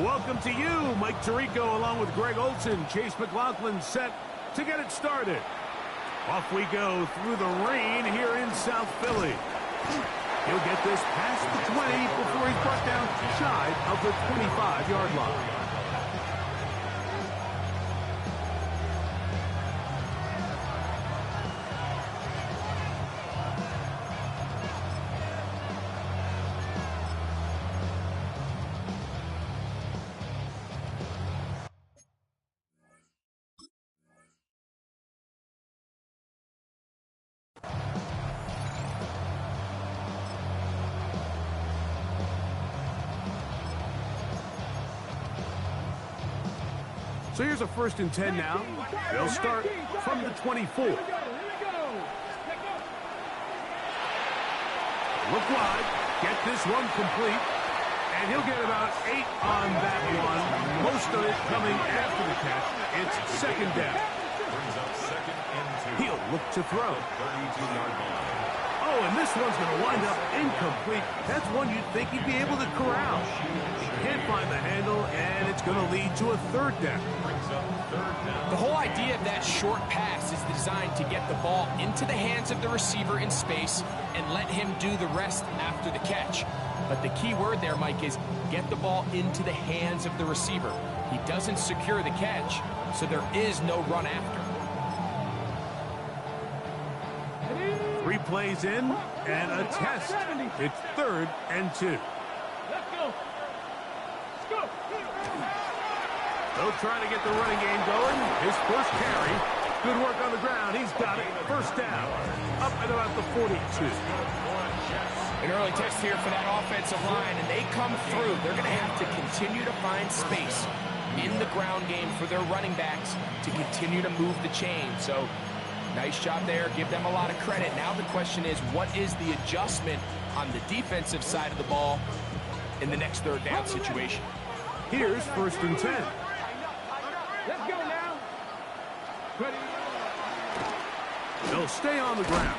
Welcome to you, Mike Tirico, along with Greg Olson. Chase McLaughlin set to get it started. Off we go through the rain here in South Philly. He'll get this past the 20 before he's brought down shy of the 25-yard line. So here's a 1st and 10 now. They'll start from the 24. Look wide. Get this one complete. And he'll get about 8 on that one. Most of it coming after the catch. It's 2nd down. He'll look to throw. Oh, and this one's going to wind up incomplete. That's one you'd think he'd be able to corral. He can't find the handle, and it's going to lead to a 3rd down. The whole idea of that short pass is designed to get the ball into the hands of the receiver in space and let him do the rest after the catch. But the key word there, Mike, is get the ball into the hands of the receiver. He doesn't secure the catch, so there is no run after. 3 plays in and a test. It's 3rd and 2. They'll try to get the running game going. His first carry. Good work on the ground. He's got it. 1st down. Up at about the 42. An early test here for that offensive line, and they come through. They're going to have to continue to find space in the ground game for their running backs to continue to move the chain. So, nice job there. Give them a lot of credit. Now the question is, what is the adjustment on the defensive side of the ball in the next 3rd down situation? Here's 1st and 10. Let's go now. They'll stay on the ground.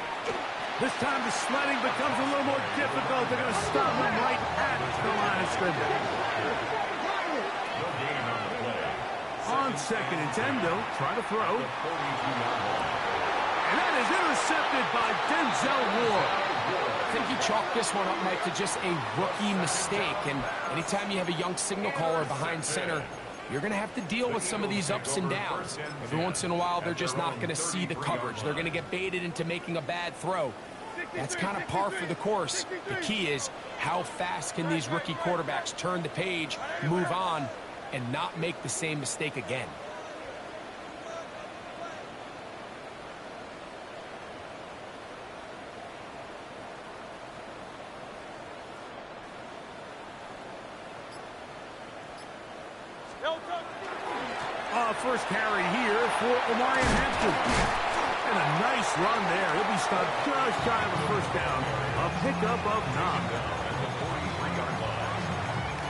This time the sledding becomes a little more difficult. They're going to stop him right at the line of scrimmage. On 2nd and 10, they'll try to throw. And that is intercepted by Denzel Ward. I think you chalk this one up, Mike, to just a rookie mistake. And anytime you have a young signal caller behind center, you're going to have to deal with some of these ups and downs. Every once in a while, they're just not going to see the coverage. They're going to get baited into making a bad throw. That's kind of par for the course. The key is how fast can these rookie quarterbacks turn the page, move on, and not make the same mistake again. First carry here for Omarion Hampton. And a nice run there. He'll be stopped just shy of the 1st down. A pickup of 9.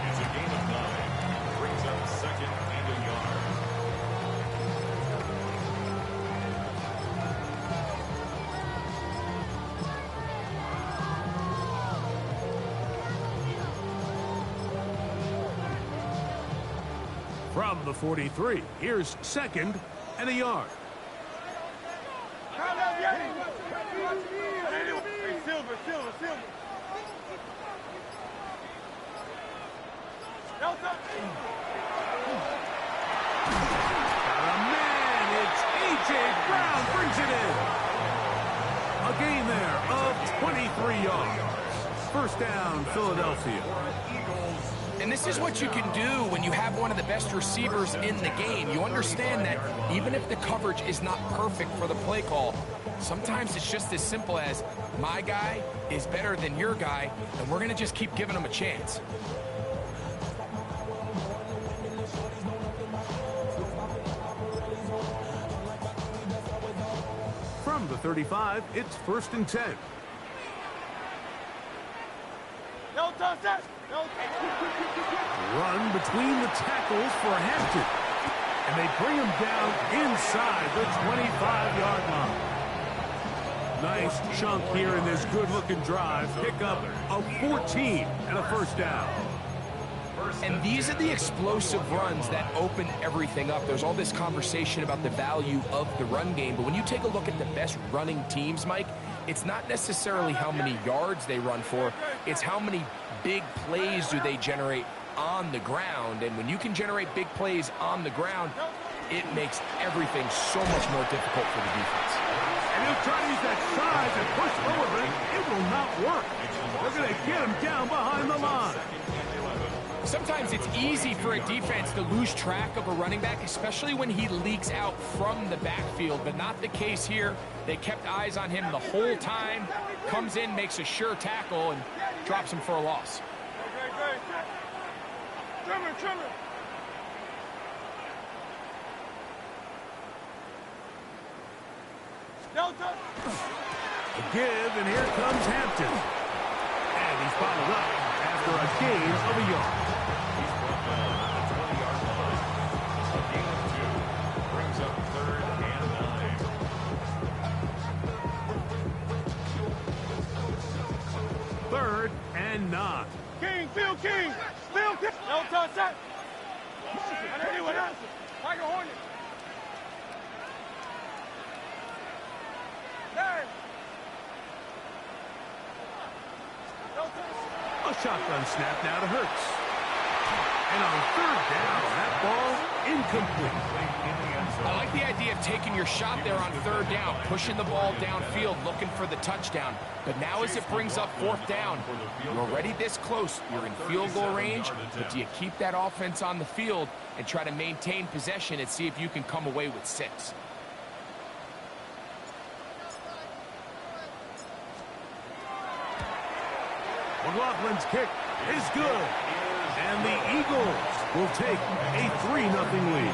It's a gain of 9. Brings up 2nd and a yard. From the 43, here's 2nd and a yard. Got a man, it's A.J. Brown brings it in. A gain there of 23 yards. 1st down, Philadelphia. And this is what you can do when you have one of the best receivers in the game. You understand that even if the coverage is not perfect for the play call, sometimes it's just as simple as my guy is better than your guy, and we're going to just keep giving him a chance. From the 35, it's 1st and 10. No touchdown. Run between the tackles for Hampton. And they bring him down inside the 25-yard line. Nice chunk here in this good-looking drive. Pick up of 14 and a 1st down. And these are the explosive runs that open everything up. There's all this conversation about the value of the run game, but when you take a look at the best running teams, Mike, it's not necessarily how many yards they run for, it's how many big plays do they generate on the ground. And when you can generate big plays on the ground, it makes everything so much more difficult for the defense. And he'll try to use that size and push forward, but it will not work. They're going to get him down behind the line. Sometimes it's easy for a defense to lose track of a running back, especially when he leaks out from the backfield, but not the case here. They kept eyes on him the whole time, comes in, makes a sure tackle, and drops him for a loss. Trimmer. A give, and here comes Hampton. And he's followed up after a gain of a yard. He's brought down at the 20-yard line. A gain of 2 brings up 3rd and 9. 3rd and 9. King. No touch that. Anyone else? Tiger Hornet. Hey. No touch. A shotgun snap now to Hurts. And on 3rd down, that ball incomplete. I like the idea of taking your shot there on 3rd down, pushing the ball downfield, looking for the touchdown. But now as it brings up 4th down, you're already this close. You're in field goal range, but do you keep that offense on the field and try to maintain possession and see if you can come away with 6? McLaughlin's kick is good. And the Eagles will take a 3-0 lead.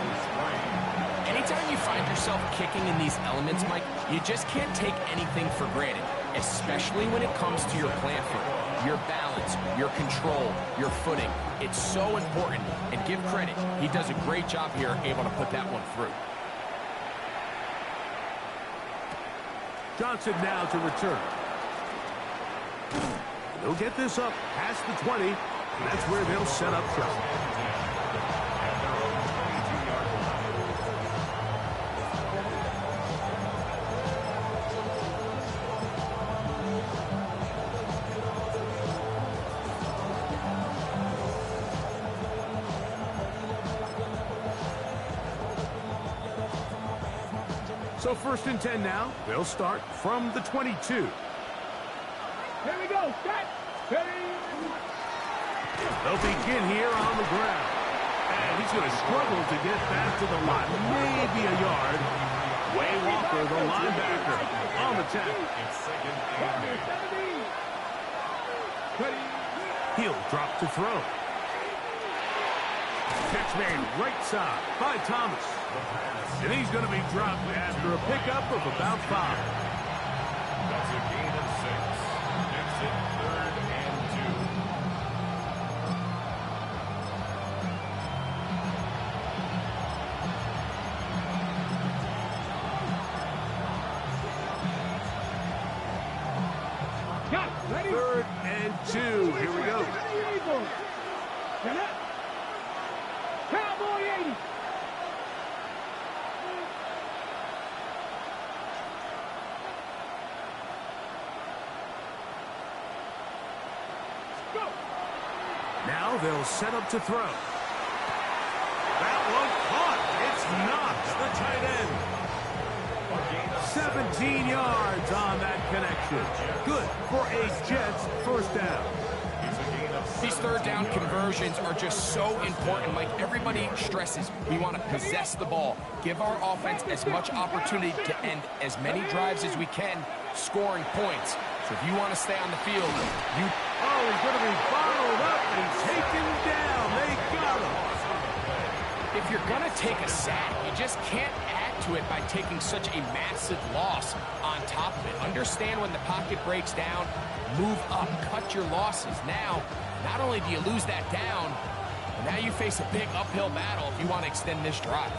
Anytime you find yourself kicking in these elements, Mike, you just can't take anything for granted, especially when it comes to your plant foot, your balance, your control, your footing. It's so important, and give credit. He does a great job here able to put that one through. Johnson now to return. They'll get this up past the 20, and that's where they'll set up shop. So 1st and 10 now. They'll start from the 22. Here we go. Set. They'll begin here on the ground. And he's going to struggle to get back to the line. Maybe a yard. Way Walker, the linebacker, on the tackle. It's 2nd and 8. He'll drop to throw. Catch made right side by Thomas. And he's going to be dropped after a pickup of about 5. That's a gain of 6. Makes it 3rd and 2. Got it. Ready? 3rd and 2. Here we go. Cowboy 80. Go. Now they'll set up to throw. That one caught. It's Knox, the tight end. 17 yards on that connection. Good for a Jets 1st down. These 3rd down conversions are just so important. Like everybody stresses, we want to possess the ball, give our offense as much opportunity to end as many drives as we can, scoring points. So if you want to stay on the field, you... Oh, he's going to be bottled up and taken down. They got him. If you're going to take a sack, you just can't add to it by taking such a massive loss on top of it. Understand when the pocket breaks down, move up, cut your losses. Now, not only do you lose that down, but now you face a big uphill battle if you want to extend this drive.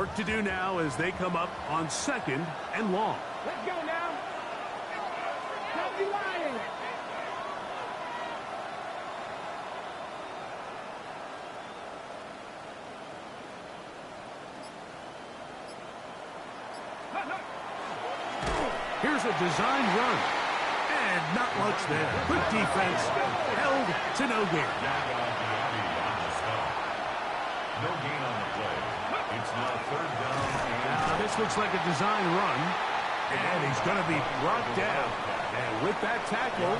Work to do now as they come up on 2nd and long. Let's go now. Don't be lying. Here's a design run. And not much there. Good defense. Held to no gain. No gain on the play. It's now 3rd down. Now this looks like a design run. And he's going to be brought down. And with that tackle,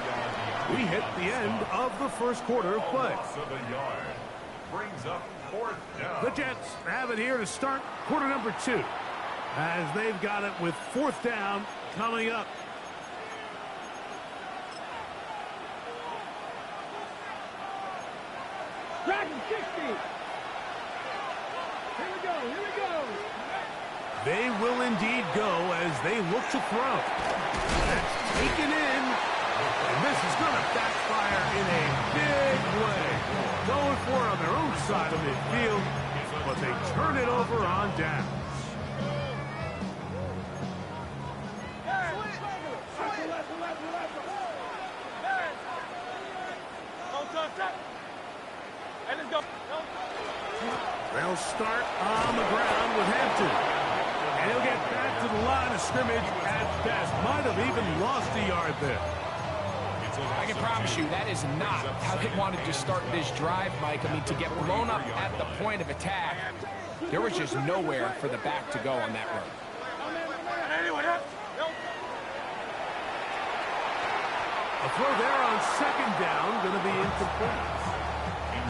we hit the end of the first quarter of play. Brings up 4th down. The Jets have it here to start quarter number 2. As they've got it with 4th down coming up. Dragon 60. Here we go. Here we go. They will indeed go as they look to throw. That's taken in. And this is going to backfire in a big way. Going for it on their own side of midfield, but they turn it over on down. They'll start on the ground with Hampton. And he'll get back to the line of scrimmage at best. Might have even lost a yard there. I can promise you that is not how they wanted to start this drive, Mike. I mean, to get blown up at the point of attack, there was just nowhere for the back to go on that run. A throw there on 2nd down, going to be incomplete.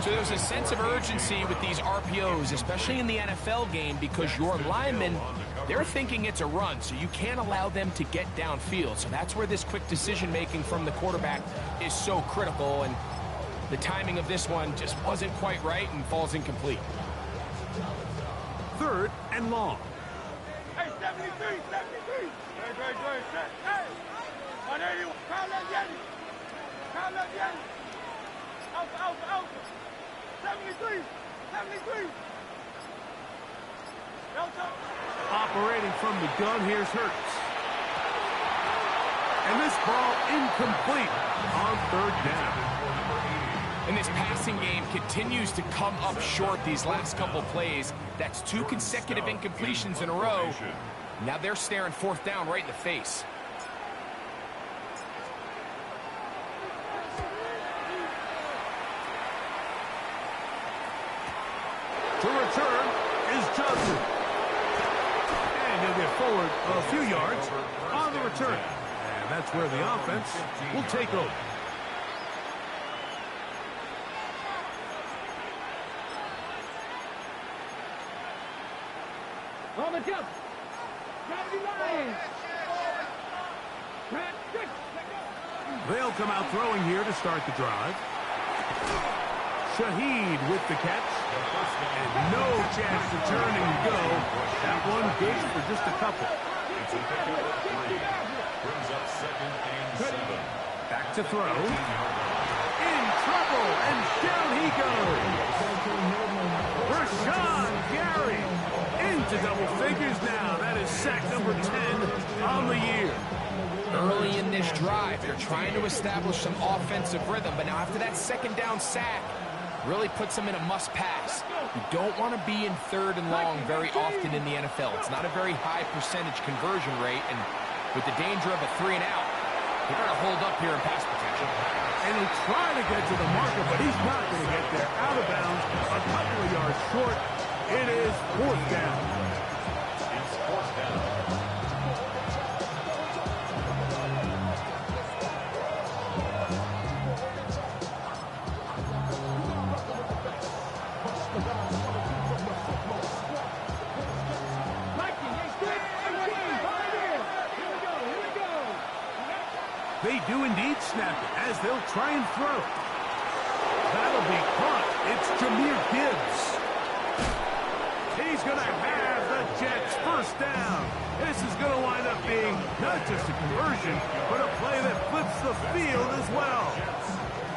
So there's a sense of urgency with these RPOs, especially in the NFL game, because your linemen, they're thinking it's a run, so you can't allow them to get downfield. So that's where this quick decision-making from the quarterback is so critical, and the timing of this one just wasn't quite right and falls incomplete. 3rd and long. Hey, 73, 73. Great. Hey, 181. Count that Yeti. Count that Yeti. Alpha. 73. Operating from the gun, here's Hurts. And this ball incomplete on 3rd down. And this passing game continues to come up short these last couple plays. That's 2 consecutive incompletions in a row. Now they're staring 4th down right in the face. To return is Johnson. And he'll get forward a few yards on the return. And that's where the offense will take over. On the jump. Gotta be lying. They'll come out throwing here to start the drive. Shaheed with the catch. And no chance to turn and go. That one good for just a couple. Brings up 2nd and 7. Back to throw. In trouble, and down he goes. Rashawn Gary into double figures now. That is sack number 10 on the year. Early in this drive, they're trying to establish some offensive rhythm, but now after that 2nd down sack, really puts them in a must-pass. You don't want to be in 3rd and long very often in the NFL. It's not a very high percentage conversion rate, and with the danger of a 3 and out, they're going to hold up here in pass protection. And he'll try to get to the marker, but he's not going to get there. Out of bounds, a couple of yards short. It is 4th down. It's 4th down. They do indeed snap it as they'll try and throw. That'll be caught. It's Jahmyr Gibbs. He's going to have the Jets 1st down. This is going to wind up being not just a conversion, but a play that flips the field as well.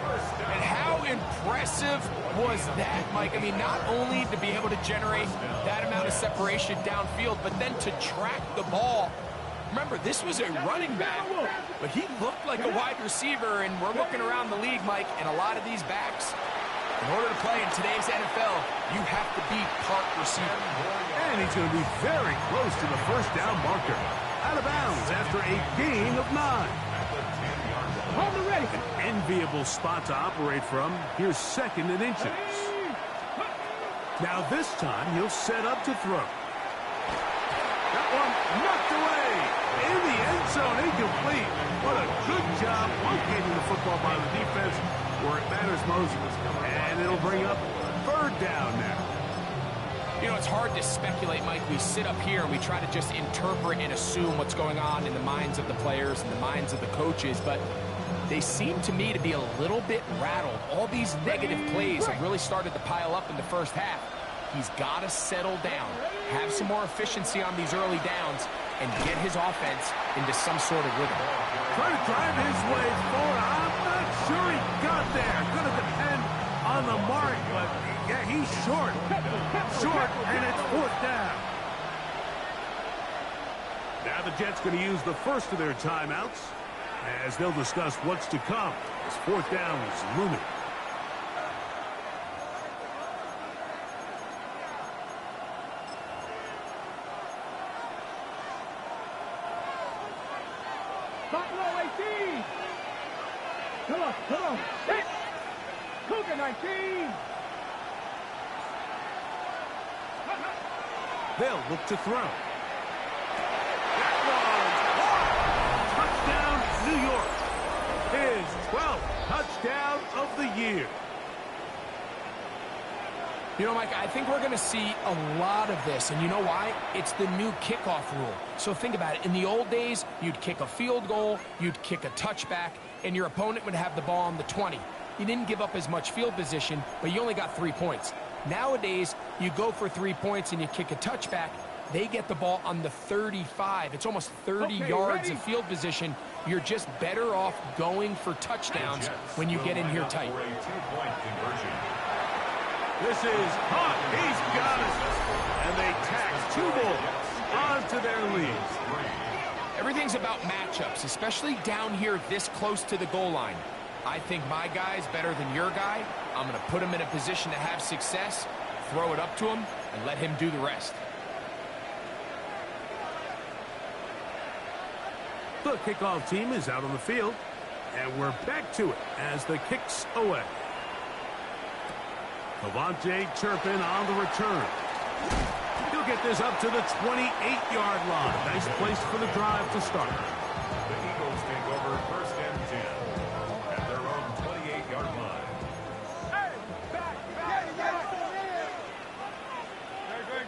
And how impressive was that, Mike? I mean, not only to be able to generate that amount of separation downfield, but then to track the ball. Remember, this was a running back, but he looked like a wide receiver, and we're looking around the league, Mike, and a lot of these backs, in order to play in today's NFL, you have to be part receiver. And he's going to be very close to the first down marker. Out of bounds after a gain of 9. Hold it ready. An enviable spot to operate from. Here's 2nd and inches. Now this time he'll set up to throw. That one knocked away. In the end zone, incomplete. What a good job locating the football by the defense where it matters most. And it'll bring up 3rd down now. You know, it's hard to speculate, Mike. We sit up here and we try to just interpret and assume what's going on in the minds of the players and the minds of the coaches, but they seem to me to be a little bit rattled. All these negative plays have really started to pile up in the first half. He's got to settle down, have some more efficiency on these early downs, and get his offense into some sort of rhythm. Trying to drive his way forward. I'm not sure he got there. Going to depend on the mark, but yeah, he's short. Short, and it's 4th down. Now the Jets going to use the first of their timeouts as they'll discuss what's to come as 4th down is looming. Buffalo 18. Come on. Hit. Cougar 19. They'll look to throw. That one's caught. Touchdown, New York. His 12th touchdown of the year. You know, Mike, I think we're going to see a lot of this, and you know why? It's the new kickoff rule. So think about it. In the old days, you'd kick a field goal, you'd kick a touchback, and your opponent would have the ball on the 20. You didn't give up as much field position, but you only got 3 points. Nowadays, you go for 3 points and you kick a touchback, they get the ball on the 35. It's almost 30 yards of field position. You're just better off going for touchdowns when you get in here tight. This is hot. He's got it. And they tax 2 balls onto their lead. Everything's about matchups, especially down here this close to the goal line. I think my guy's better than your guy. I'm going to put him in a position to have success, throw it up to him, and let him do the rest. The kickoff team is out on the field, and we're back to it as the kick's away. Avante Turpin on the return. He'll get this up to the 28-yard line. Nice place for the drive to start. The Eagles take over 1st and 10 at their own 28-yard line. Hey, back.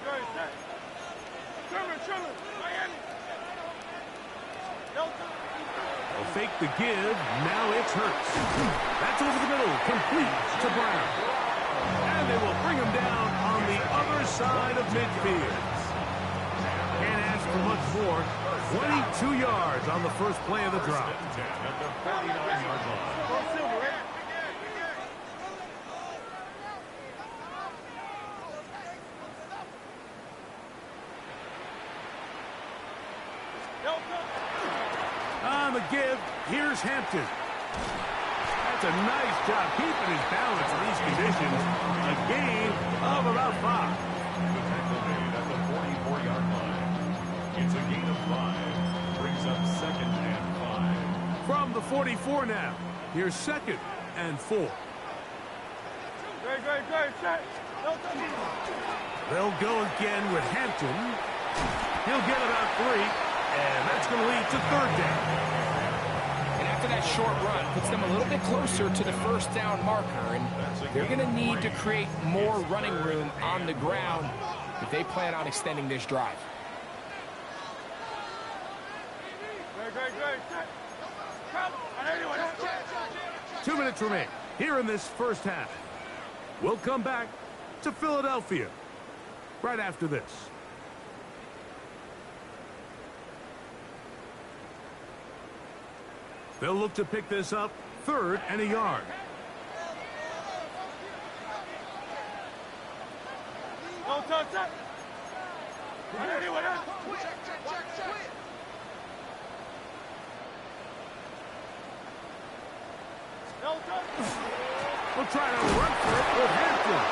Good. Sherman, Miami. They'll fake the give. Now it's Hurts. That's over the middle. Complete to Brown. And they will bring him down on the other side of midfield. Can't ask for much more. 22 yards on the first play of the drive. At the 49-yard line. On the give, here's Hampton. That's a nice job keeping his balance in these conditions. A gain of about 5. The tackle made at the 44-yard line. It's a gain of 5. Brings up 2nd and 5. From the 44 now. Here's 2nd and 4. Good. Set. They'll go again with Hampton. He'll get about 3, and that's going to lead to 3rd down. And after that short run, puts them a little bit closer to the first down marker, and they're going to need to create more running room on the ground if they plan on extending this drive. Good. Set. Come. 2 minutes remain here in this first half. We'll come back to Philadelphia right after this. They'll look to pick this up 3rd and a yard. We'll try to run for it with Hampton.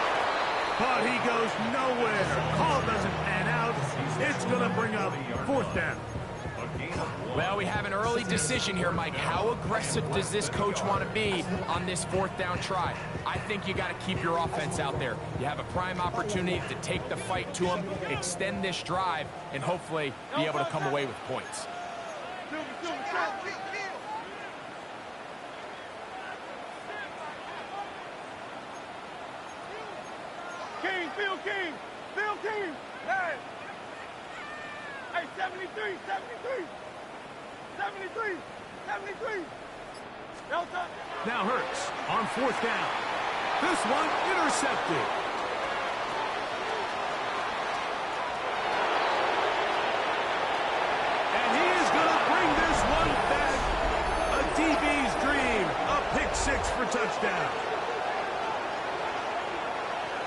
But he goes nowhere. Call doesn't pan out. It's going to bring up fourth down. Well, we have an early decision here, Mike. How aggressive does this coach want to be on this fourth down try? I think you got to keep your offense out there. You have a prime opportunity to take the fight to them, extend this drive, and hopefully be able to come away with points. Phil King, hey! Hey, 73. Delta. Now Hurts on fourth down. This one intercepted. And he is going to bring this one back. A DB's dream. A pick six for touchdown.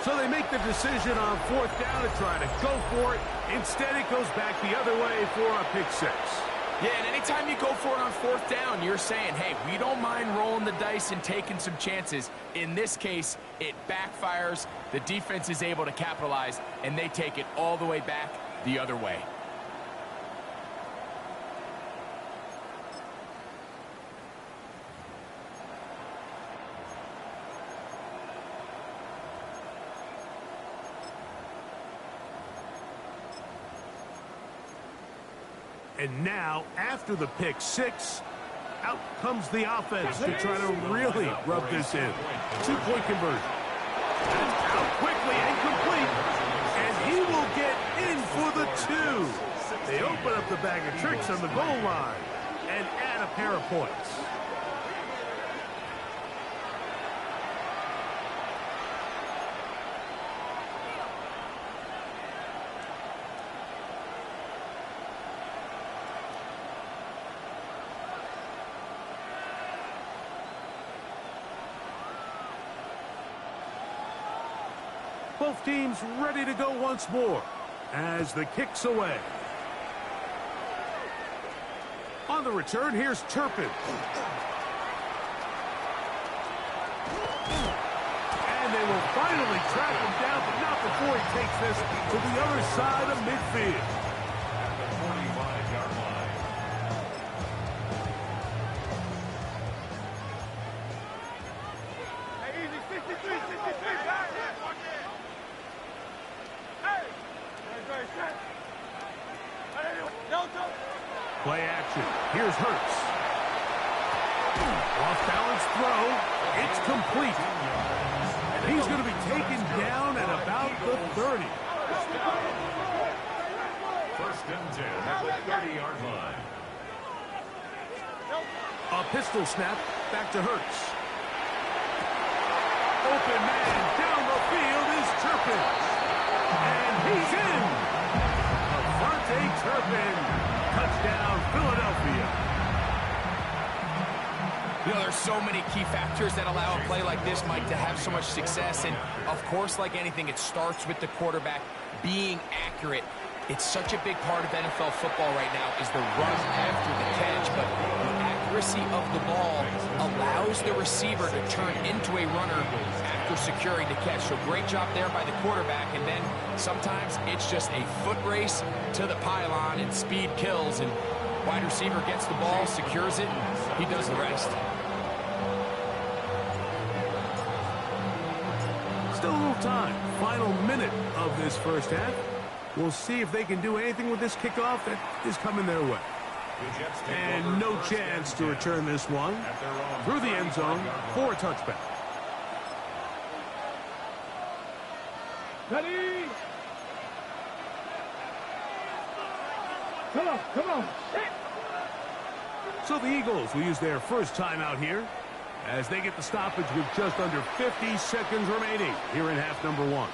So they make the decision on fourth down to try to go for it. Instead, it goes back the other way for a pick six. Yeah, and anytime you go for it on fourth down, you're saying, hey, we don't mind rolling the dice and taking some chances. In this case, it backfires. The defense is able to capitalize, and they take it all the way back the other way. And now, after the pick six, out comes the offense to try to really rub this in. Two-point conversion. That's out quickly and complete. And he will get in for the two. They open up the bag of tricks on the goal line and add a pair of points. Both teams ready to go once more as the kick's away. On the return, here's Turpin. And they will finally track him down, but not before he takes this to the other side of midfield. At the 45-yard line. Hey, easy, 63, back. Play action. Here's Hurts. Off-balance throw. It's complete. And he's going to be taken down at about the 30. First and 10 at the 30-yard line. A pistol snap. Back to Hurts. Open man down the field is Turpin. And he's in. Avante Turpin. Touchdown, Philadelphia. You know, there's so many key factors that allow a play like this, Mike, to have so much success. And, of course, like anything, it starts with the quarterback being accurate. It's such a big part of NFL football right now is the run after the catch. But the accuracy of the ball allows the receiver to turn into a runner after securing the catch. So great job there by the quarterback. And then sometimes it's just a foot race to the pylon and speed kills. And wide receiver gets the ball, secures it, and he does the rest. Still a little time. Final minute of this first half. We'll see if they can do anything with this kickoff that is coming their way. And no chance to return this one through the end zone for a touchback. Ready? Come on. So the Eagles will use their first timeout here as they get the stoppage with just under 50 seconds remaining here in half number one.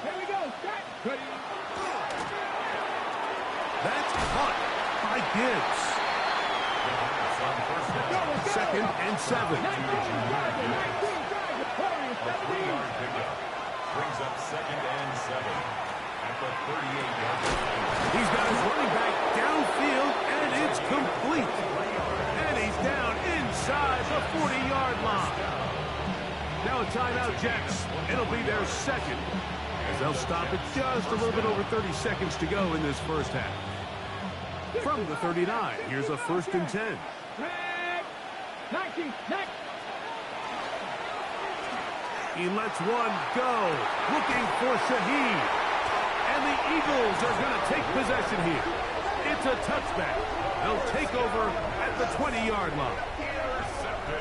Here we go. Set. That's caught by Gibbs. Second and 7. A 3-yard pickup brings up second and 7 at the 38-yard line. He's got his running back downfield, and it's complete. And he's down inside the 40-yard line. Now a timeout, Jets. It'll be their second, as they'll stop it just a little bit over 30 seconds to go in this first half. From the 39, here's a 1st and 10. 19, next. He lets one go, looking for Shaheed. And the Eagles are going to take possession here. It's a touchback. They'll take over at the 20-yard line.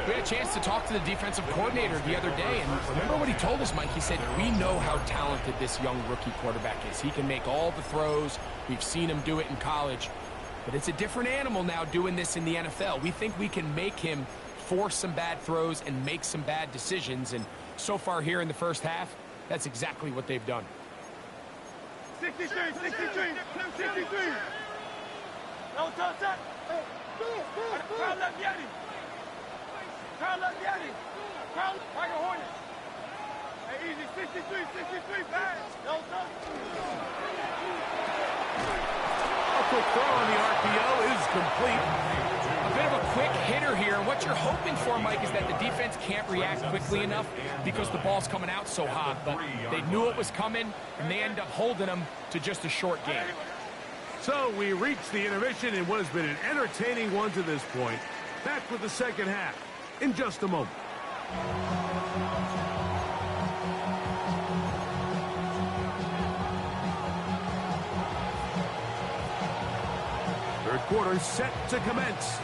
We had a chance to talk to the defensive coordinator the other day, and remember what he told us, Mike? He said, we know how talented this young rookie quarterback is. He can make all the throws. We've seen him do it in college. But it's a different animal now doing this in the NFL. We think we can make him force some bad throws and make some bad decisions. And so far here in the first half, that's exactly what they've done. 63. No touch that. Carl Leviani. Tiger Hornet. Hey, easy. 63, pass. No touch. A quick throw on the RPO is complete. A bit of a quick hitter here. What you're hoping for, Mike, is that the defense can't react quickly enough because the ball's coming out so hot. But they knew it was coming, and they end up holding them to just a short game. So we reach the intermission in what has been an entertaining one to this point. Back with the second half in just a moment. Third quarter set to commence.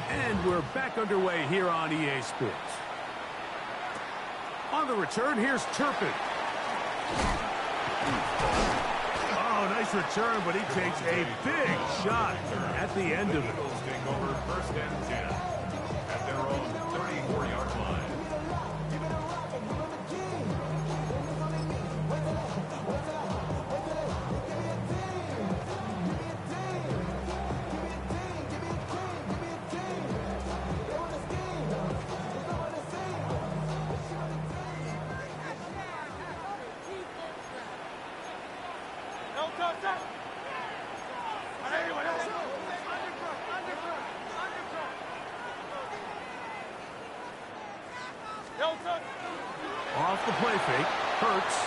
And we're back underway here on EA Sports. On the return, here's Turpin. Oh, nice return, but he takes a big shot at the end of it. Eagles take over 1st and 10 at their own 34-yard line. No touch that. Off the play fake, Hurts.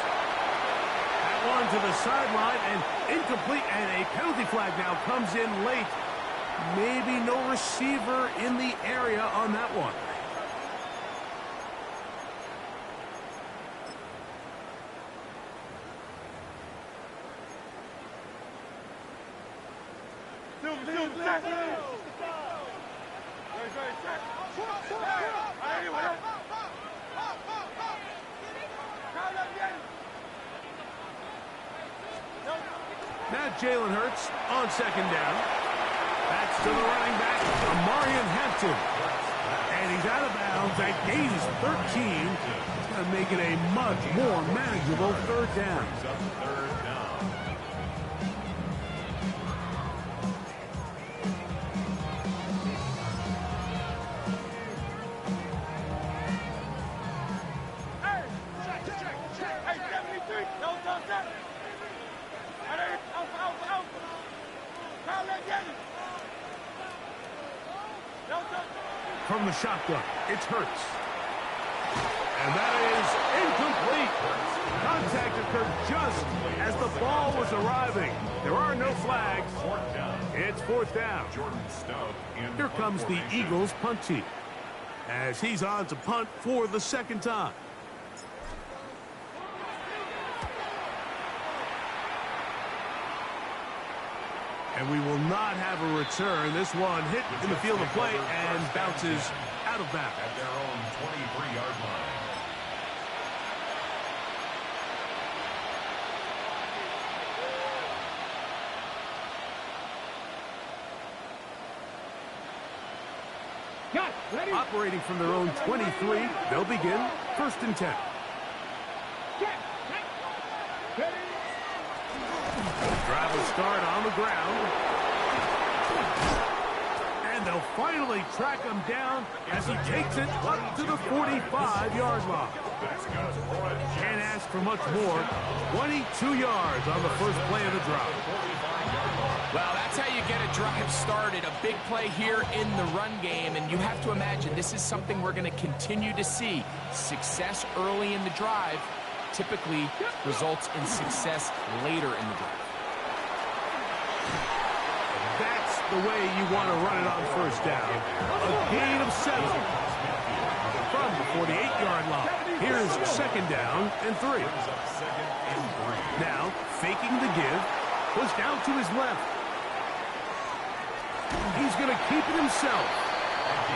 That one to the sideline and incomplete, and a penalty flag now comes in late. Maybe no receiver in the area on that one. Now Jalen Hurts on second down. That's to the running back, Amarian Hampton. And he's out of bounds at gain 13. It's going to make it a much more manageable third down. From the shotgun, it's Hurts. And that is incomplete. Contact occurred just as the ball was arriving. There are no flags. It's 4th down. Here comes the Eagles punt team, as he's on to punt for the second time. And we will not have a return. This one hit in the field of play and bounces out of bounds. At their own 23-yard line. Got it. Ready? Operating from their own 23, they'll begin 1st and 10. Get. Ready? start on the ground. And they'll finally track him down as he takes it up to the 45-yard line. Can't ask for much more. 22 yards on the first play of the drive. Well, that's how you get a drive started. A big play here in the run game, and you have to imagine this is something we're going to continue to see. Success early in the drive typically results in success later in the drive. That's the way you want to run it on first down. A gain of 7 from the 48-yard line. Here's second down and 3. Now, faking the give, push down to his left. He's going to keep it himself.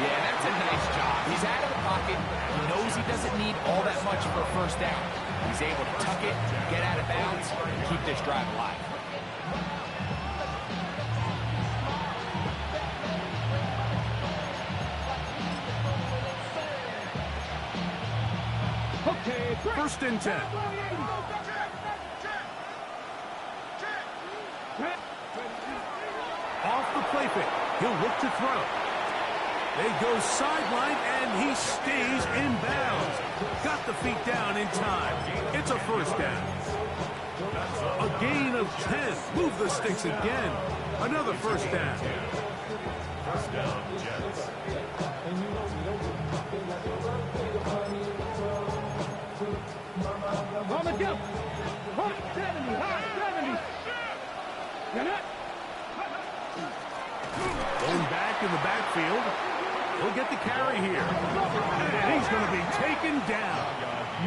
Yeah, that's a nice job. He's out of the pocket. He knows he doesn't need all that much for a first down. He's able to tuck it, get out of bounds, and keep this drive alive. First and 10. Off the play fake. He'll look to throw. They go sideline, and he stays in bounds. Got the feet down in time. It's a first down. A gain of 10. Move the sticks again. Another first down. First down, Jets. On the jump. 70, high, 70. Going back in the backfield. He'll get the carry here. And he's going to be taken down.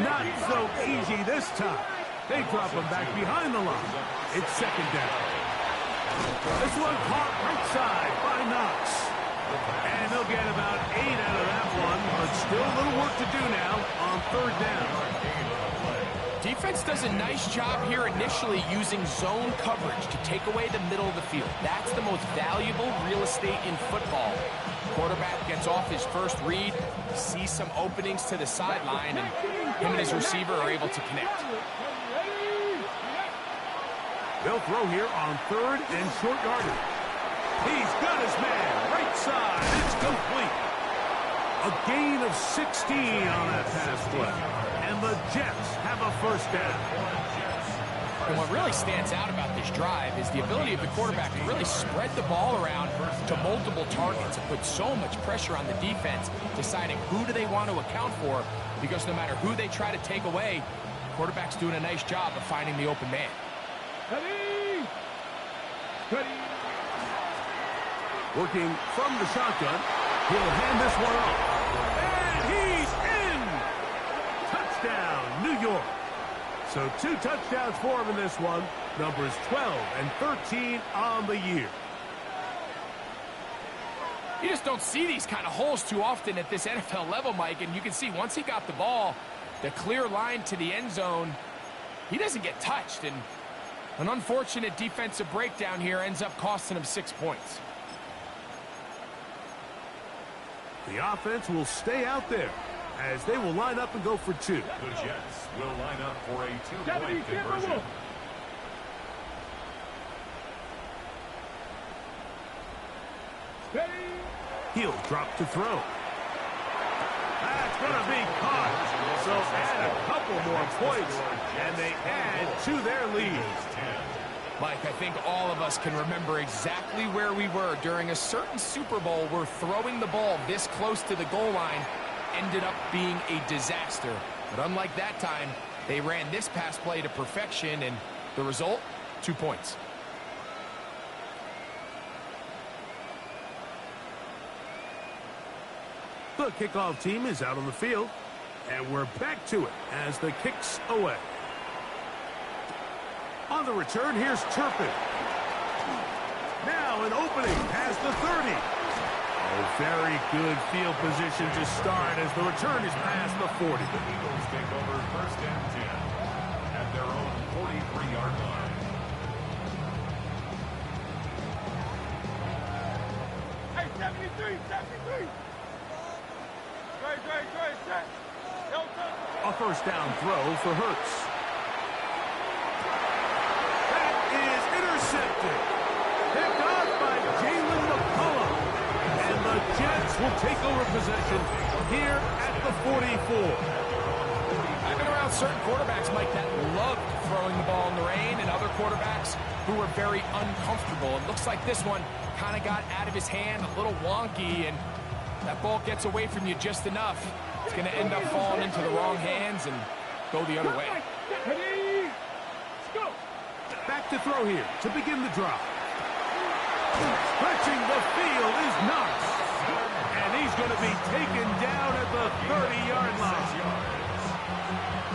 Not so easy this time. They drop him back behind the line. It's second down. This one caught right side by Knox. And they'll get about 8 out of that one, but still a little work to do now on third down. Defense does a nice job here initially using zone coverage to take away the middle of the field. That's the most valuable real estate in football. Quarterback gets off his first read, sees some openings to the sideline, and him and his receiver are able to connect. They'll throw here on third and short yardage. He's got his man right side. It's complete. A gain of 16 on that pass play. And the Jets have a first down. And what really stands out about this drive is the ability of the quarterback to really spread the ball around to multiple targets and put so much pressure on the defense, deciding who do they want to account for, because no matter who they try to take away, the quarterback's doing a nice job of finding the open man. Working from the shotgun, he'll hand this one off. And he's in! Touchdown, New York. So 2 touchdowns for him in this one. Numbers 12 and 13 on the year. You just don't see these kind of holes too often at this NFL level, Mike, and you can see once he got the ball, the clear line to the end zone, he doesn't get touched, and an unfortunate defensive breakdown here ends up costing him 6 points. The offense will stay out there as they will line up and go for 2. The Jets will line up for a 2-point conversion. He'll drop to throw. That's going to be caught. So add a couple more points, and they add to their lead. Mike, I think all of us can remember exactly where we were during a certain Super Bowl where throwing the ball this close to the goal line ended up being a disaster. But unlike that time, they ran this pass play to perfection, and the result, 2 points. The kickoff team is out on the field, and we're back to it as the kick's away. On the return, here's Turpin. Now an opening past the 30. Oh, very good field position to start as the return is past the 40. The Eagles take over first and 10 at their own 43-yard line. Hey, 73, 73. Straight. A first down throw for Hurts. That is intercepted. intercepted. Picked off by Jalen McCullum. And the Jets will take over possession here at the 44. I've been around certain quarterbacks, Mike, that loved throwing the ball in the rain, and other quarterbacks who were very uncomfortable. It looks like this one kind of got out of his hand, a little wonky, and that ball gets away from you just enough. It's going to end up falling into the wrong hands and go the other way. Ready? Let's go. Back to throw here to begin the drive. Stretching the field is Knox. And he's going to be taken down at the 30-yard line.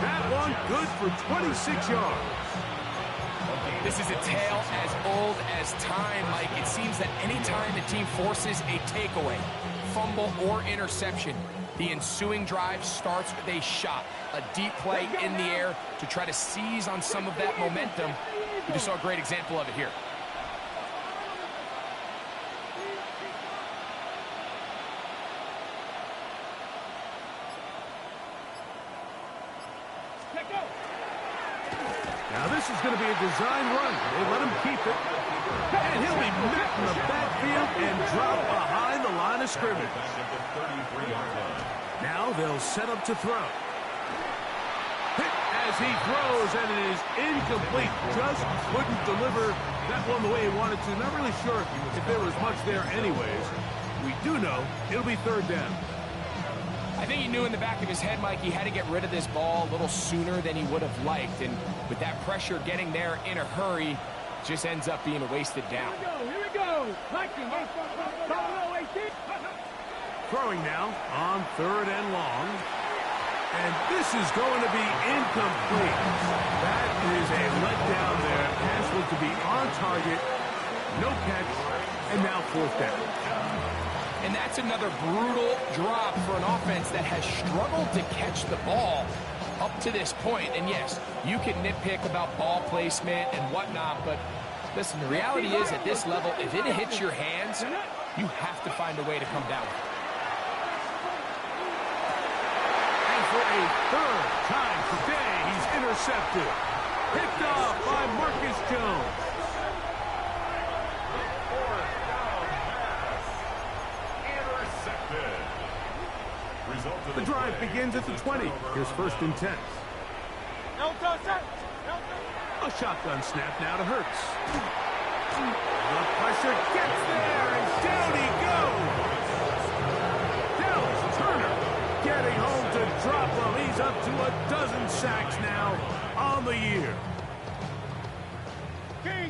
That one good for 26 yards. This is a tale as old as time, Mike. It seems that anytime the team forces a takeaway, fumble, or interception, the ensuing drive starts with a shot, a deep play in the air to try to seize on some of that momentum. We just saw a great example of it here. Now this is going to be a design run. They let him keep it. And he'll be met in the backfield and drop behind the line of scrimmage. Now they'll set up to throw. Hit as he throws, and it is incomplete. Just couldn't deliver that one the way he wanted to. Not really sure if there was much there anyways. We do know it'll be third down. I think he knew in the back of his head, Mike, he had to get rid of this ball a little sooner than he would have liked. And with that pressure getting there in a hurry, just ends up being a wasted down. Here we go. Throwing now on third and long. And this is going to be incomplete. That is a letdown there. Pass looked to be on target. No catch. And now fourth down. And that's another brutal drop for an offense that has struggled to catch the ball up to this point. And yes, you can nitpick about ball placement and whatnot, but listen, the reality is at this level, if it hits your hands, you have to find a way to come down with it. And for a third time today, he's intercepted. Picked off by Marcus Jones. The drive begins at the 20. Here's first and 10. A shotgun snap now to Hurts. The pressure gets there, and down he goes. Dallas Turner getting home to drop him. He's up to a dozen sacks now on the year.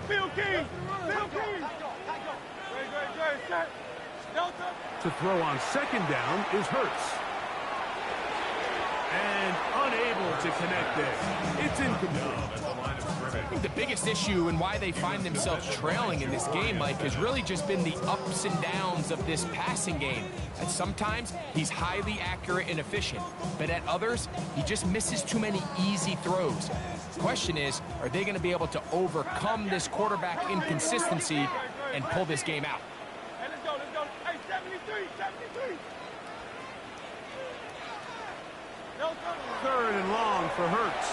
Phil King. To throw on second down is Hurts. And unable to connect there. It's incomplete. I think the biggest issue and why they find themselves trailing in this game, Mike, has really just been the ups and downs of this passing game. And sometimes he's highly accurate and efficient, but at others, he just misses too many easy throws. The question is, are they going to be able to overcome this quarterback inconsistency and pull this game out? Let's go. Hey, 73. Third and long for Hurts.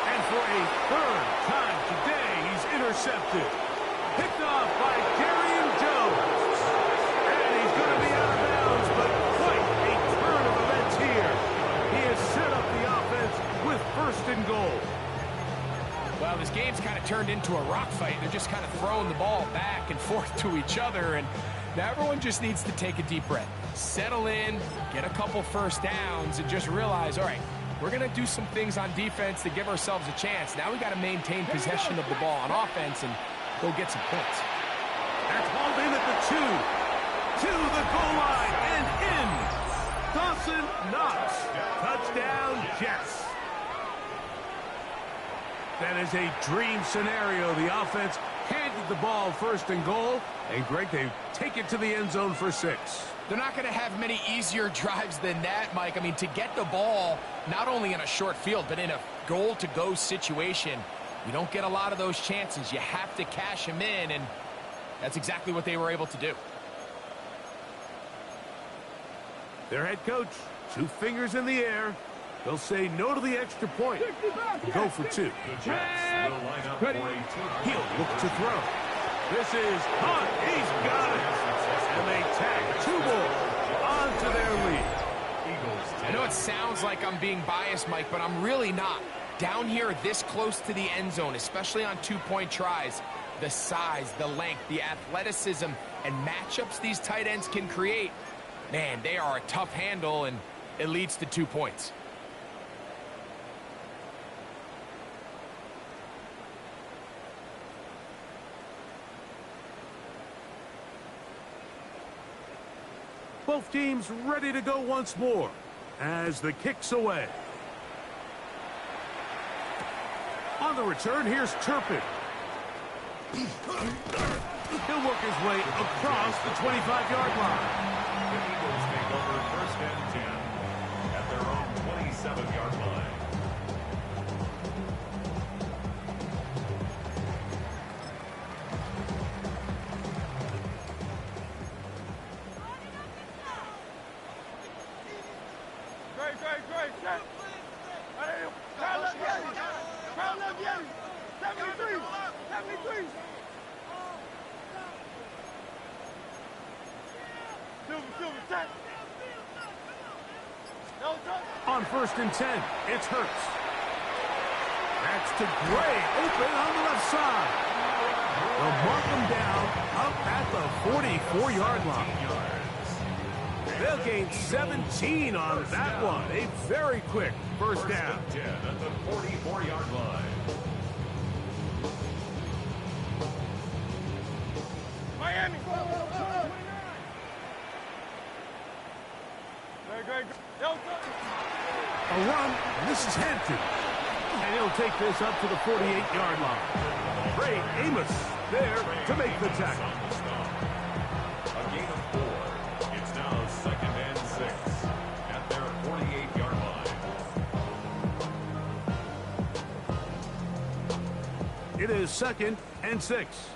And for a third time today, he's intercepted. Picked off by Darian Jones. And he's going to be out of bounds, but quite a turn of events here. He has set up the offense with first and goal. Well, this game's kind of turned into a rock fight. They're just kind of throwing the ball back and forth to each other, and now everyone just needs to take a deep breath, settle in, get a couple first downs, and just realize, all right, we're going to do some things on defense to give ourselves a chance. Now we got to maintain possession of the ball on offense and go get some points. That's hauled in at the 2. To the goal line and in. Dawson Knox. Touchdown, Jets. That is a dream scenario. The offense handed the ball first and goal. And, Greg, they take it to the end zone for 6. They're not going to have many easier drives than that, Mike. I mean, to get the ball not only in a short field, but in a goal-to-go situation, you don't get a lot of those chances. You have to cash them in, and that's exactly what they were able to do. Their head coach, 2 fingers in the air. They'll say no to the extra point. Go for two. The Jets will line up for a two-point. He'll look to throw. This is hot. He's got it. And they tag two more onto their lead. I know it sounds like I'm being biased, Mike, but I'm really not. Down here this close to the end zone, especially on two-point tries, the size, the length, the athleticism, and matchups these tight ends can create, man, they are a tough handle, and it leads to 2 points. Both teams ready to go once more as the kick's away. On the return, here's Turpin. He'll work his way across the 25-yard line. The Eagles take over first and 10 at their own 27-yard line. On first and 10, it's Hurts. That's to Gray, open on the left side. They'll mark him down up at the 44-yard line. They'll gain 17 on that one. A very quick first down. 10 at the 44-yard line. Miami. A run, this is Hampton. And he'll take this up to the 48-yard line. Ray Amos there to make the tackle. A gain of 4. It's now second and 6 at their 48-yard line. It is second and 6.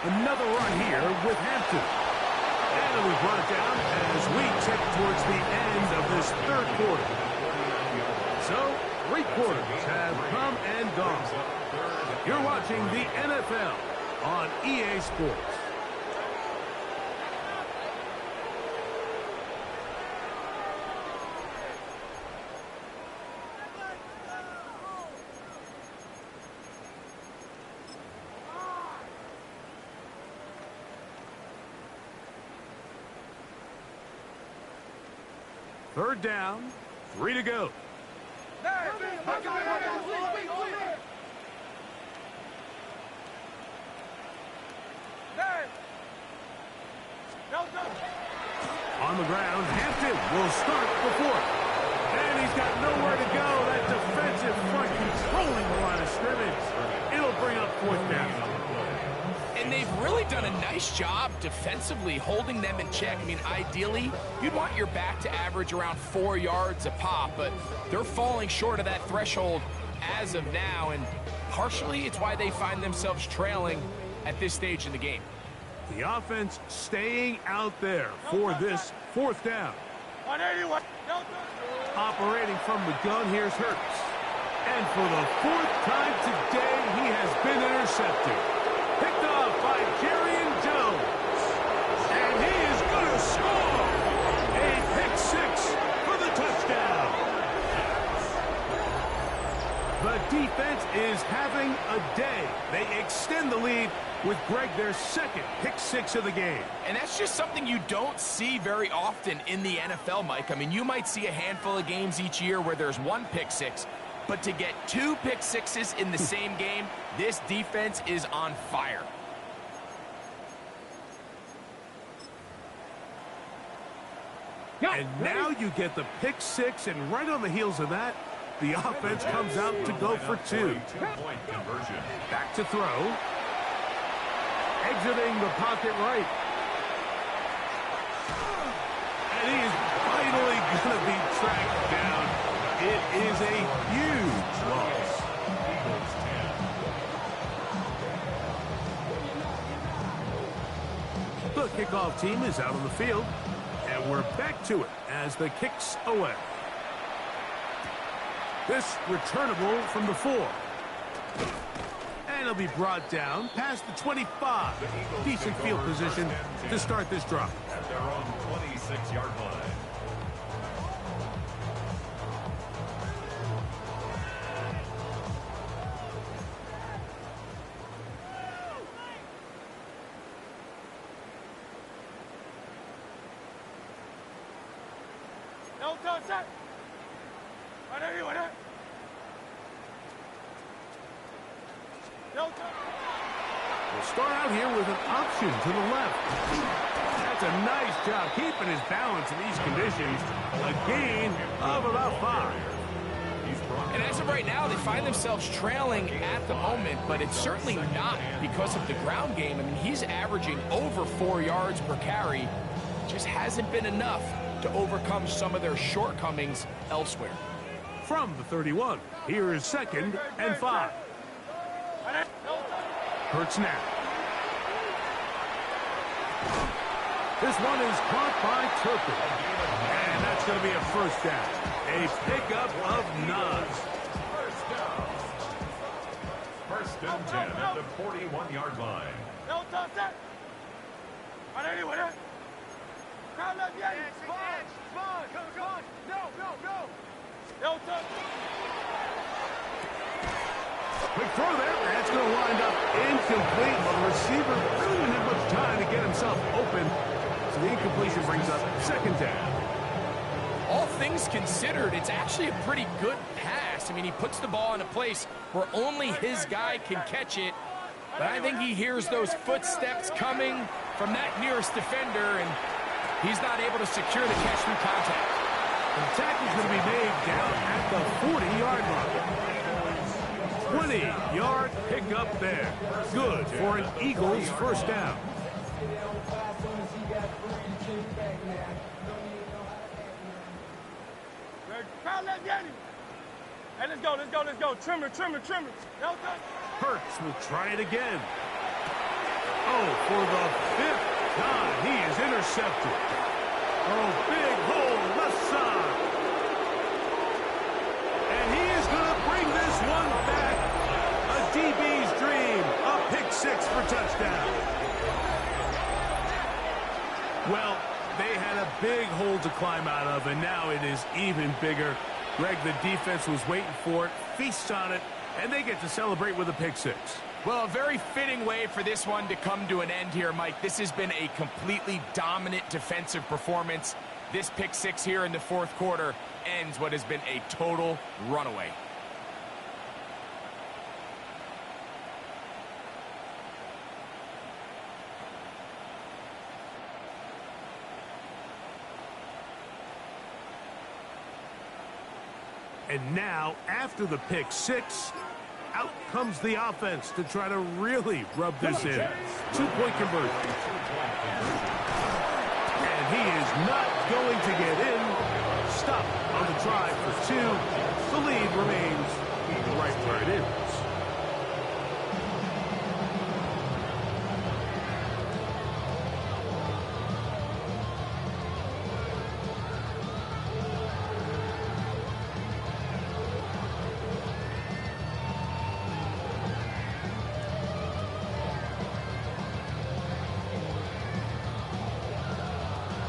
Another run here with Hampton. And it'll be brought down as we tip towards the end of this third quarter. So, 3 quarters have come and gone. You're watching the NFL on EA Sports. Third down, 3 to go. On the ground, Hampton will start the fourth. And he's got nowhere to go. That defensive front controlling the line of scrimmage. It'll bring up fourth down. And they've really done a nice job defensively holding them in check. I mean, ideally, you'd want your back to average around 4 yards a pop, but they're falling short of that threshold as of now, and partially it's why they find themselves trailing at this stage in the game. The offense staying out there for this fourth down. Operating from the gun, here's Hurts. And for the 4th time today, he has been intercepted. Picked off by Jerry Jones. And he is going to score. A pick 6 for the touchdown. The defense is having a day. They extend the lead with Greg, their second pick 6 of the game. And that's just something you don't see very often in the NFL, Mike. I mean, you might see a handful of games each year where there's 1 pick 6, but to get 2 pick 6s in the same game, this defense is on fire. And now you get the pick 6, and right on the heels of that, the offense comes out to go for 2. Two-point conversion. Back to throw. Exiting the pocket right. And he is finally going to be tracked down. It is a huge loss. Eagles 10. The kickoff team is out on the field. We're back to it as the kick's away. This returnable from the 4. And it'll be brought down past the 25. Decent field position to start this drive. At their own 26-yard line. We'll start out here with an option to the left. That's a nice job keeping his balance in these conditions. A gain of about 5. And as of right now, they find themselves trailing at the moment, but it's certainly not because of the ground game. I mean, he's averaging over 4 yards per carry. Just hasn't been enough to overcome some of their shortcomings elsewhere. From the 31, here is 2nd and 5. Hurts now. This one is caught by Turpin. And that's going to be a first down. A pickup of 9. First and 10 at the 41-yard line. Quick throw there. That's going to wind up incomplete. But the receiver really didn't have much time to get himself open. So the incompletion brings up 2nd down. All things considered, it's actually a pretty good pass. I mean, he puts the ball in a place where only his guy can catch it. But I think he hears those footsteps coming from that nearest defender, and he's not able to secure the catch through contact. The tackle's going to be made down at the 40-yard line. 20-yard pickup there. Good for an Eagles first down. Hey, let's go. Trimmer. Hurts will try it again. Oh, for the 5th time, he is intercepted. Oh, big hole left side. And he is going to bring this one back. A DB's dream. A pick 6 for touchdown. Well, they had a big hole to climb out of, and now it is even bigger. Greg, the defense was waiting for it, feasts on it, and they get to celebrate with a pick 6. Well, a very fitting way for this one to come to an end here, Mike. This has been a completely dominant defensive performance. This pick 6 here in the 4th quarter ends what has been a total runaway. And now, after the pick 6, out comes the offense to try to really rub this in. 2-point conversion. And he is not going to get in. Stop on the try for 2. The lead remains right where it is.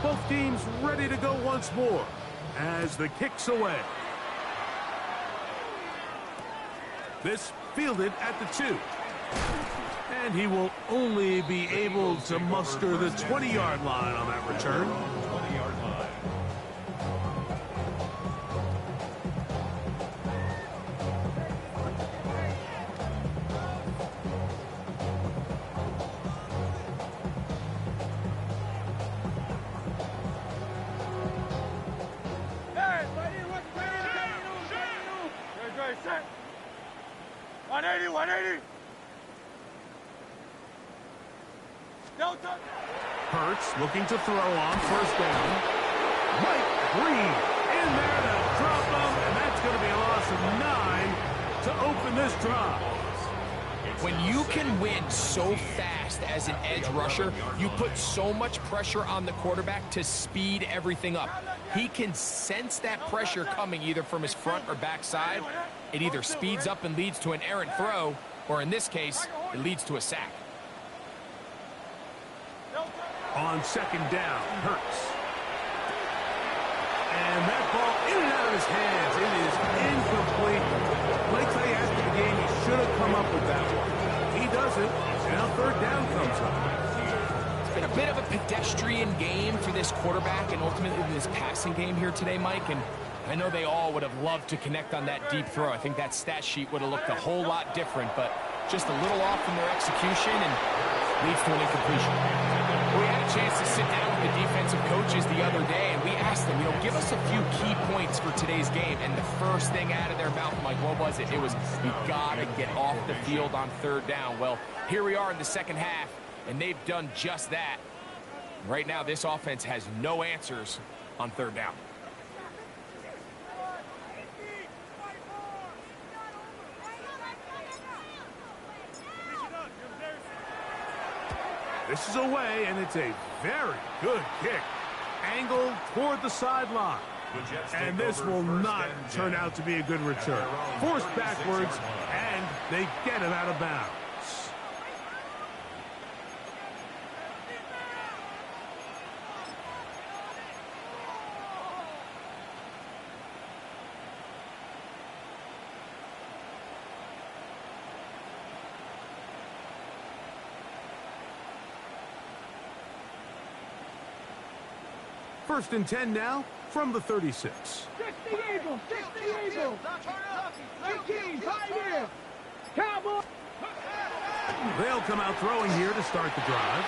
Both teams ready to go once more as the kick's away. This fielded at the 2. And he will only be able to muster the 20-yard line on that return. 20-yard line. Set. 180. Delta. Hurts looking to throw on first down. Mike Green in there to drop him, and that's going to be a loss of 9 to open this drive. When you can win so fast as an edge rusher, you put so much pressure on the quarterback to speed everything up. He can sense that pressure coming either from his front or back side. It either speeds up and leads to an errant throw, or in this case, it leads to a sack. On second down, Hurts. And that ball in and out of his hands. It is incomplete. Let me tell you, after the game, he should have come up with that one. He doesn't. Now third down comes up. It's been a bit of a pedestrian game for this quarterback and ultimately this passing game here today, Mike. And I know they all would have loved to connect on that deep throw. I think that stat sheet would have looked a whole lot different, but just a little off in their execution and leads to an incompletion. We had a chance to sit down with the defensive coaches the other day, and we asked them, give us a few key points for today's game. And the first thing out of their mouth, Mike, what was it? It was, we got to get off the field on third down. Well, here we are in the second half, and they've done just that. Right now, this offense has no answers on third down. This is away, and it's a very good kick. Angled toward the sideline. And this will not turn out to be a good return. Forced backwards, and they get him out of bounds. First and 10 now from the 36. 60 Eagles, 60 Eagles. 18, right here. Cowboy. They'll come out throwing here to start the drive.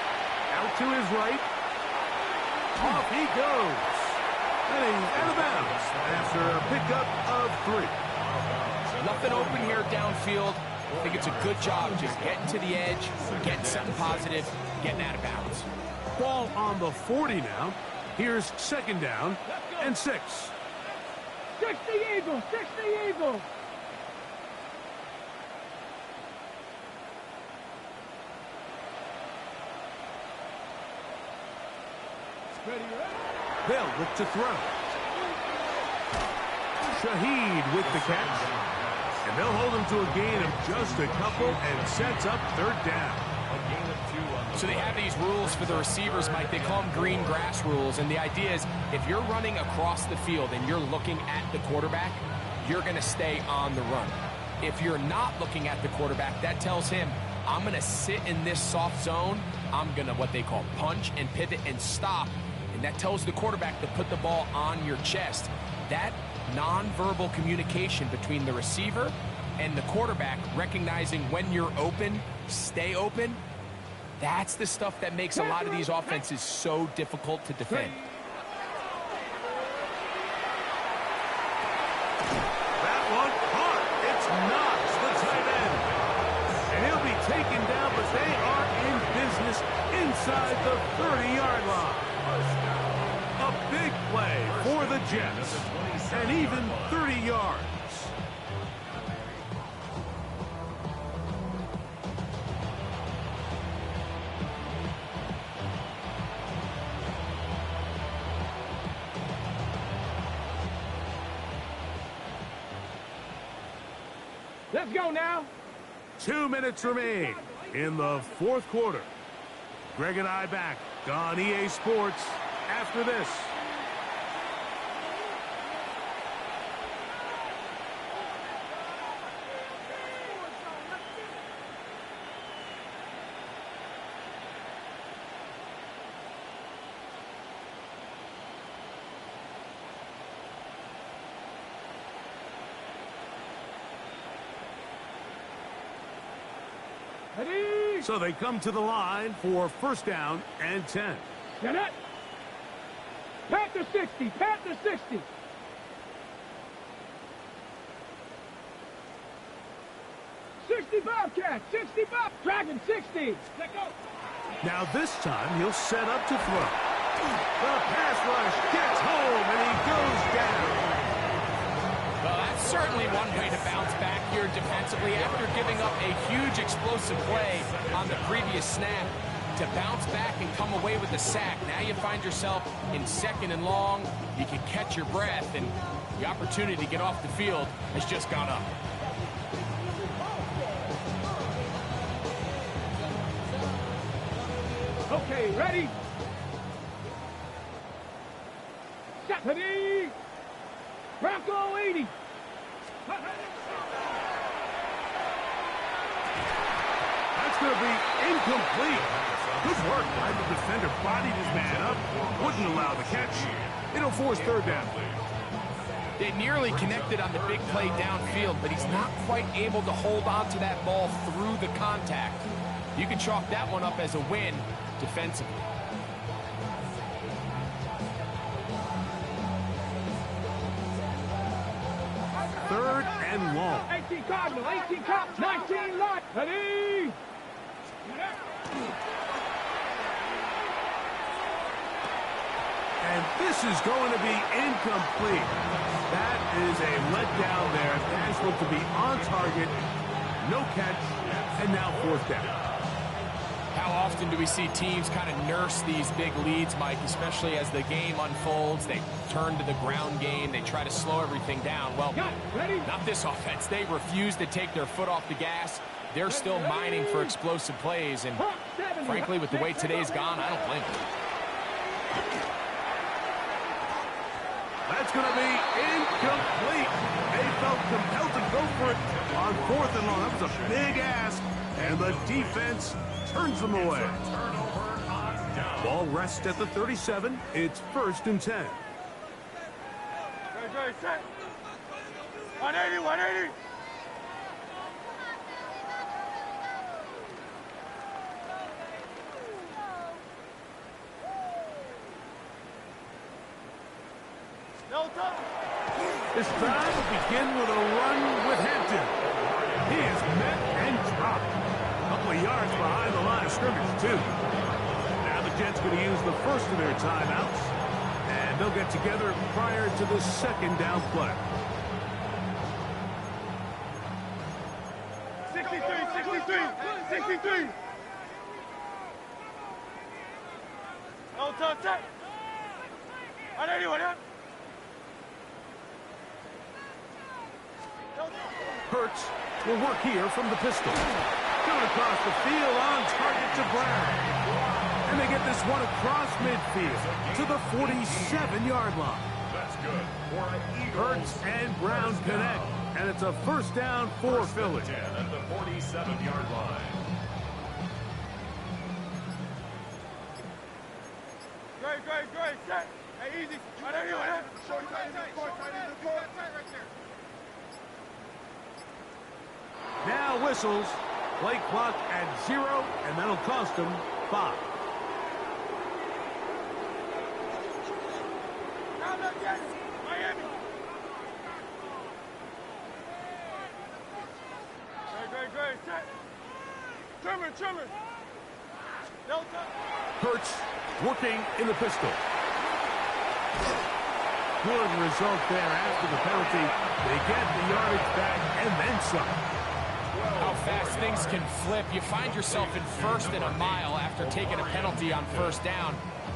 Out to his right. Off he goes. And he's out of bounds after a pickup of 3. Nothing open here downfield. I think it's a good job just getting to the edge, getting something positive, getting out of bounds. Ball on the 40 now. Here's second down and 6. 60 Eagles, 60 Eagles. They'll look to throw. Shaheed with the catch. And they'll hold him to a gain of just a couple and sets up third down. So they have these rules for the receivers, Mike. They call them green grass rules. And the idea is if you're running across the field and you're looking at the quarterback, you're going to stay on the run. If you're not looking at the quarterback, that tells him, I'm going to sit in this soft zone. I'm going to what they call punch and pivot and stop. And that tells the quarterback to put the ball on your chest. That nonverbal communication between the receiver and the quarterback, recognizing when you're open, stay open, that's the stuff that makes a lot of these offenses so difficult to defend. That one caught. It's Knox, the tight end. And he'll be taken down, but they are in business inside the 30-yard line. A big play for the Jets. And even 30 yards. Let's go now. 2 minutes remain in the fourth quarter. Greg and I back on EA Sports after this. Ready? So they come to the line for first down and 10. Get it. Panther 60. Panther 60. Bobcat. 65. Dragon 60. Let go. Now this time he'll set up to throw. The pass rush gets home and he goes down. Well, that's Certainly one way to bounce back here defensively after giving up a huge explosive play on the previous snap. To bounce back and come away with a sack. Now you find yourself in 2nd and long. You can catch your breath, and the opportunity to get off the field has just gone up. Okay, ready? Ready? Bronco 80. That's going to be incomplete. Good work by the defender. Bodied his man up. Wouldn't allow the catch. It'll force 3rd down. They nearly connected on the big play downfield, but he's not quite able to hold on to that ball through the contact. You can chalk that one up as a win defensively. Third and long. 18 Cardinal, 18 Cops, 19 Lot. Ready? And this is going to be incomplete. That is a letdown there. Pass looked to be on target. No catch. And now 4th down. How often do we see teams kind of nurse these big leads, Mike, especially as the game unfolds? They turn to the ground game. They try to slow everything down. Well, not this offense. They refuse to take their foot off the gas. They're still mining for explosive plays. And frankly, with the way today's gone, I don't blame them. That's going to be incomplete. They felt compelled to go for it on 4th and long. That was a big ask. And the defense turns them away. Ball rests at the 37. It's 1st and 10. Ready, set. 180, 180. This time will begin with a run with Hampton. He is met and dropped. A couple of yards behind the line of scrimmage, too. Now the Jets going to use the first of their timeouts, and they'll get together prior to the 2nd down play. 63. No touch. 180, 180. Hurts will work here from the pistol. Coming across the field on target to Brown. And they get this one across midfield to the 47-yard line. That's good. Hurts and Brown connect. And it's a 1st down for Philly. 10 at the 47-yard line. Great. Set. Hey, easy. 180, 180. Shorty, tight in the court. Now whistles. Play clock at 0, and that'll cost them 5. Miami. Great. Set. Trimmer. Delta. Hurts working in the pistol. Good result there after the penalty. They get the yardage back and then some. How fast things can flip. You find yourself in 1st and a mile after taking a penalty on 1st down.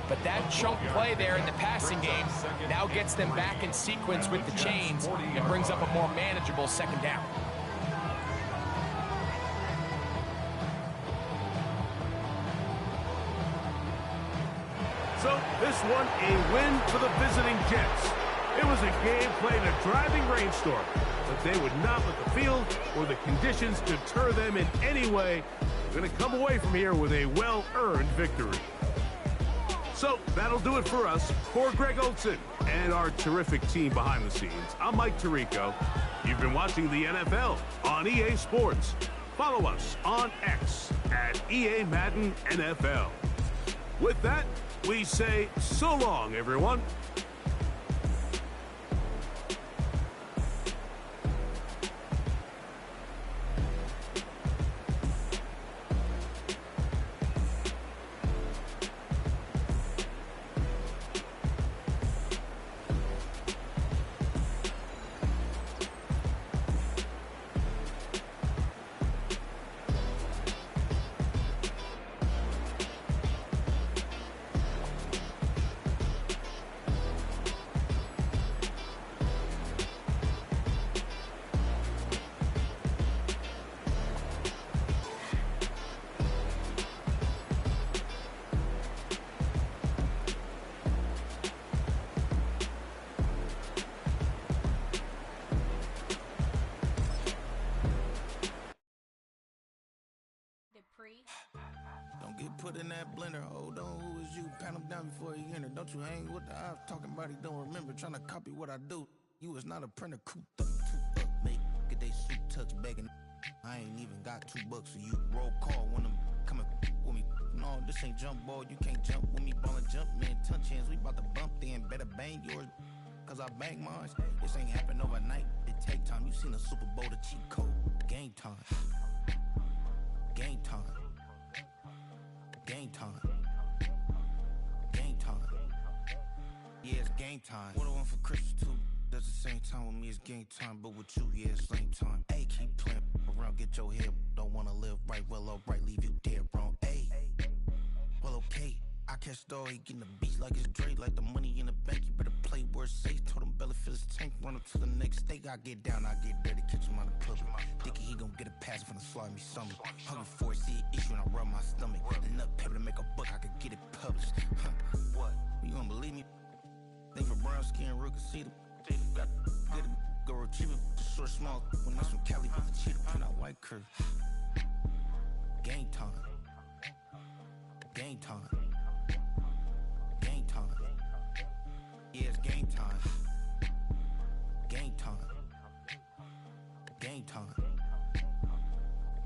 But that chunk play there in the passing game now gets them back in sequence with the chains and brings up a more manageable 2nd down. So this one a win for the visiting Jets. It was a game played in a driving rainstorm, but they would not let the field or the conditions deter them in any way. They're going to come away from here with a well-earned victory. So that'll do it for us. For Greg Olson and our terrific team behind the scenes, I'm Mike Tirico. You've been watching the NFL on EA Sports. Follow us on X at EA Madden NFL. With that, we say so long, everyone. free. Don't get put in that blender. Hold on, who is you? Pat him down before he enter. Don't you hang with the ops talking about he don't remember. Trying to copy what I do. You is not a printer. Cooped up, too up, make get they suit tucks begging. I ain't even got $2, so you roll call when I'm coming with me. No, this ain't jump ball. You can't jump with me. Ballin' jump, man. Touch hands. We bout to bump then. Better bang yours, cause I bang mine. This ain't happen overnight. It take time. You seen a Super Bowl, the cheat code. Game time. Game time. Game time. Game time. Yeah, it's game time. What I want for Christmas too. That's the same time with me, it's game time. But with you, yeah, it's same time. Ayy, keep playing around, get your head. Don't wanna live right, well, alright, leave you dead wrong. Ayy, well, okay. I catch the dog, he getting the beats like it's Dre. Like the money in the bank, you better play where it's safe. Told him Bella fill his tank, run up to the next state. I get down, I get dirty, catch him on the public. Dickie, he gon' get a pass from the slime me summer. Hungry for it, see an issue and I rub my stomach. Enough paper to make a book, I could get it published. Huh, what? You don't believe me? Think for brown skin, real can see them. Got get it, go retrieve it. Just short, small. When that's from Cali, but the cheetah print out white curve. Game time. Game time. Game time. Yeah, it's game time. Game time. Game time.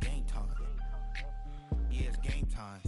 Game time. Yeah, it's game time.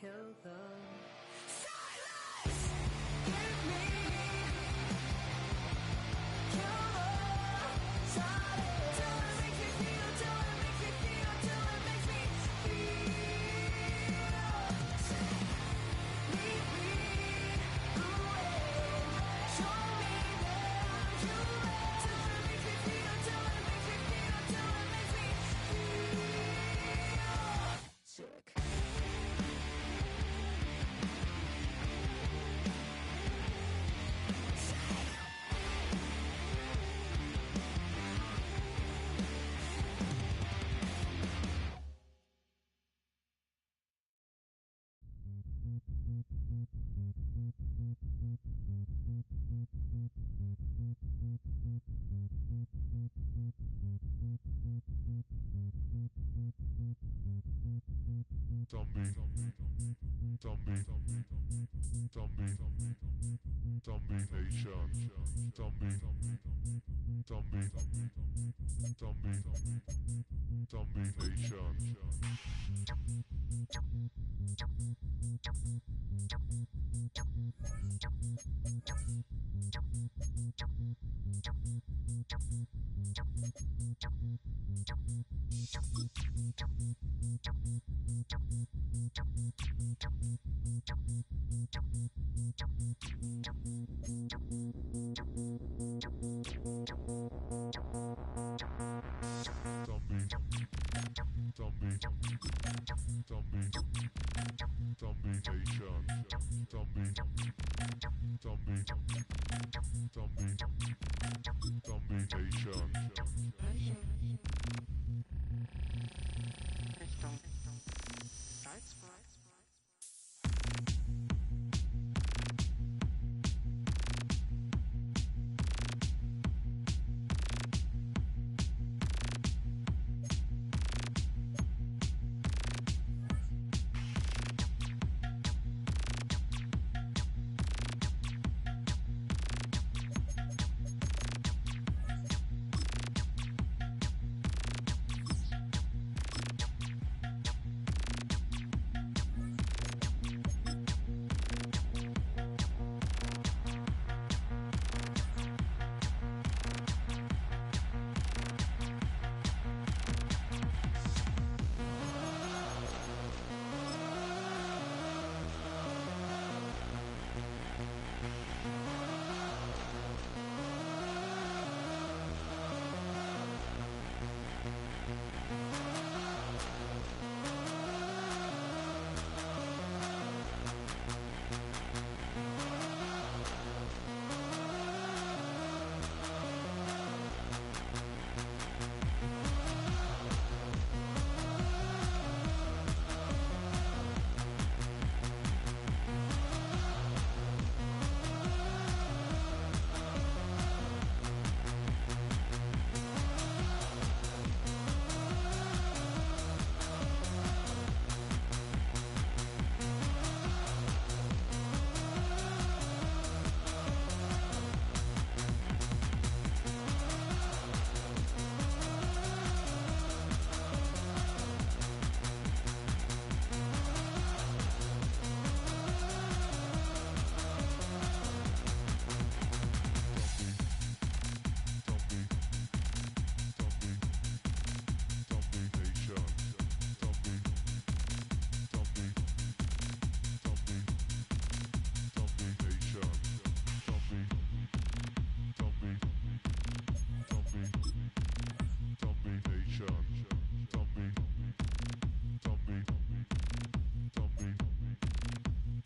kill the silence. Give me kill the silence. Till it makes me feel, till it makes me feel, till it makes me feel. Leave me ruined. Show me that I'm human. Till it makes me feel, till it makes me feel, till it makes me feel sick.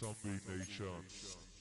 Zombie Nation.